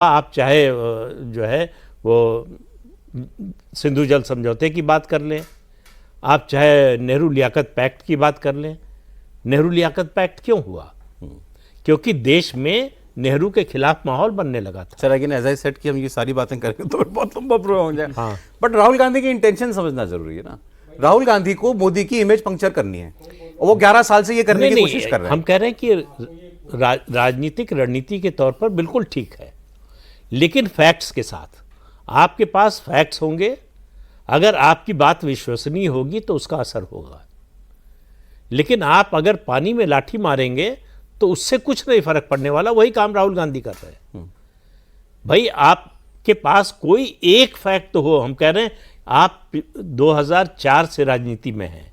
आप चाहे जो है वो सिंधु जल समझौते की बात कर लें, आप चाहे नेहरू लियाकत पैक्ट की बात कर लें। नेहरू लियाकत पैक्ट क्यों हुआ? क्योंकि देश में नेहरू के खिलाफ माहौल बनने लगा था। Sir again as I said कि हम ये सारी बातें करेंगे तो बहुत लंबा प्रोग्राम हो जाए। हाँ। बट राहुल गांधी की इंटेंशन समझना जरूरी है ना। राहुल गांधी को मोदी की इमेज पंक्चर करनी है और वो 11 साल से ये करने की कोशिश कर रहे हैं। हम कह रहे हैं कि राजनीतिक रणनीति के तौर पर बिल्कुल ठीक है, लेकिन फैक्ट्स के साथ। आपके पास फैक्ट्स होंगे, अगर आपकी बात विश्वसनीय होगी तो उसका असर होगा। लेकिन आप अगर पानी में लाठी मारेंगे तो उससे कुछ नहीं फर्क पड़ने वाला। वही काम राहुल गांधी कर रहे हैं। भाई आपके पास कोई एक फैक्ट तो हो। हम कह रहे हैं आप 2004 से राजनीति में हैं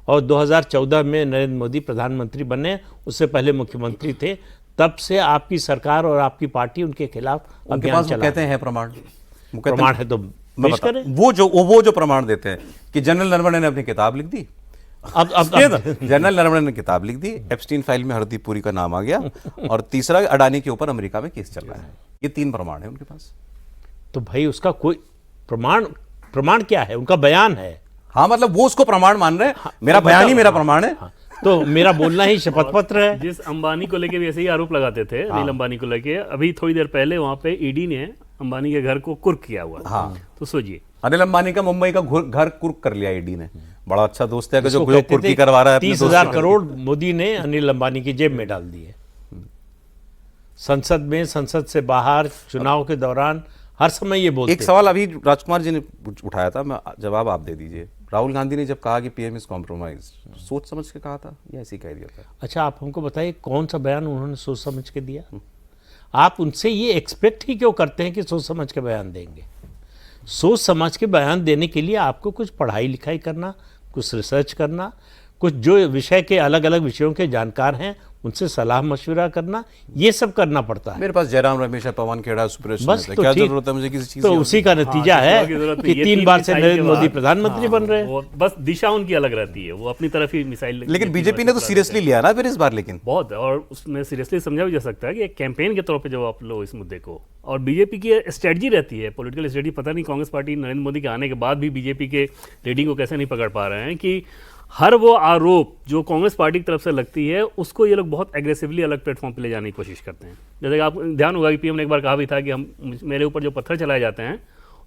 और 2014 में नरेंद्र मोदी प्रधानमंत्री बने, उससे पहले मुख्यमंत्री थे। तब से आपकी सरकार और आपकी पार्टी उनके खिलाफ अभियान चला। कहते हैं प्रमाण है तो पेश करें। वो जो प्रमाण देते हैं कि जनरल नरवणे ने अपनी किताब लिख दी। अब जनरल नरवणे ने किताब लिख दी, एप्स्टीन फाइल में हरदीप पुरी का नाम आ गया, और तीसरा अडानी के ऊपर अमेरिका में केस चल रहा है। ये 3 प्रमाण है उनके पास। तो भाई उसका कोई प्रमाण क्या है? उनका बयान है। हाँ, मतलब वो उसको प्रमाण मान रहे हैं। हाँ, मेरा बयान ही मेरा प्रमाण है। हाँ, तो मेरा बोलना ही शपथ पत्र है। जिस अंबानी को लेके भी ऐसे ही आरोप लगाते थे, अनिल अंबानी को लेके, अभी थोड़ी देर पहले वहां पे ईडी ने अंबानी के घर को कुर्क किया हुआ। हाँ, तो सोचिए, अनिल अंबानी का मुंबई का घर कुर्क कर लिया ईडी ने। बड़ा अच्छा दोस्त है कि जो कुर्की करवा रहा है। 30,000 करोड़ मोदी ने अनिल अंबानी की जेब में डाल दिए। संसद में, संसद से बाहर, चुनाव के दौरान हर समय ये बोलते। एक सवाल अभी राजकुमार जी ने उठाया था, मैं जवाब आप दे दीजिए। राहुल गांधी ने जब कहा कि पीएम इज कॉम्प्रोमाइज, सोच समझ के कहा था या ऐसे ही कह दिया था? अच्छा, आप हमको बताइए कौन सा बयान उन्होंने सोच समझ के दिया? आप उनसे ये एक्सपेक्ट ही क्यों करते हैं कि सोच समझ के बयान देंगे? सोच समझ के बयान देने के लिए आपको कुछ पढ़ाई लिखाई करना, कुछ रिसर्च करना, कुछ जो विषय के अलग अलग विषयों के जानकार हैं उनसे सलाह मशवरा करना, ये सब करना पड़ता है। मेरे पास जयराम रमेश, पवन खेड़ा, सुप्रेश, बस तो क्या जरूरत है मुझे किसी चीज? तो उसी का नतीजा है कि 3 बार से नरेंद्र मोदी प्रधानमंत्री बन रहे हैं। बस दिशा उनकी अलग रहती है, वो अपनी तरफ ही मिसाइल। लेकिन बीजेपी ने तो सीरियसली लिया ना फिर इस बार। लेकिन बहुत, और उसमें सीरियसली समझा भी जा सकता है कि एक कैंपेन के तौर पे जब आप लो इस मुद्दे को, और बीजेपी की स्ट्रेटजी रहती है, पॉलिटिकल स्ट्रेटजी। पता नहीं कांग्रेस पार्टी नरेंद्र मोदी के आने के बाद भी बीजेपी के रीडिंग को कैसे नहीं पकड़ पा रहे हैं कि हर वो आरोप जो कांग्रेस पार्टी की तरफ से लगती है उसको ये लोग बहुत एग्रेसिवली अलग प्लेटफॉर्म पे ले जाने की कोशिश करते हैं। जैसे कि आप ध्यान होगा कि पीएम ने एक बार कहा भी था कि मेरे ऊपर जो पत्थर चलाए जाते हैं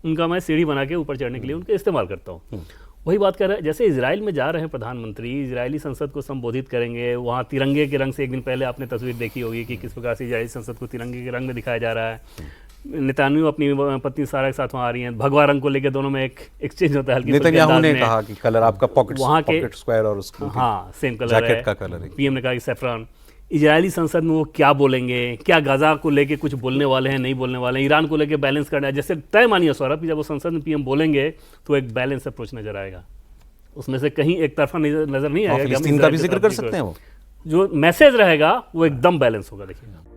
उनका मैं सीढ़ी बना के ऊपर चढ़ने के लिए उनका इस्तेमाल करता हूँ। वही बात कर रहे हैं, जैसे इजराइल में जा रहे हैं प्रधानमंत्री, इजरायली संसद को संबोधित करेंगे, वहाँ तिरंगे के रंग से, एक दिन पहले आपने तस्वीर देखी होगी कि किस प्रकार से इजरायली संसद को तिरंगे के रंग में दिखाया जा रहा है। नेतान्याहू अपनी पत्नी सारा के साथ वहाँ आ रही हैं, भगवा रंग को लेकर दोनों में एक एक्सचेंज होता है। नेतान्याहू ने कहा कि कलर आपका पॉकेट स्क्वायर और उसका हाँ सेम कलर जैकेट का कलर है। पीएम ने कहा कि सैफरान। इजरायली संसद में वो क्या बोलेंगे, क्या गाजा को लेके कुछ बोलने वाले हैं, नहीं बोलने वाले हैं, ईरान को लेके बैलेंस करना है। जैसे तय मानिए सौरभ कि जब वो संसद में पीएम बोलेंगे तो एक बैलेंस अप्रोच नजर आएगा, उसमें से कहीं एक तरफा नजर नहीं आएगा। फिलिस्तीन का भी जिक्र कर सकते हैं। वो जो मैसेज रहेगा वो एकदम बैलेंस होगा। देखिएगा।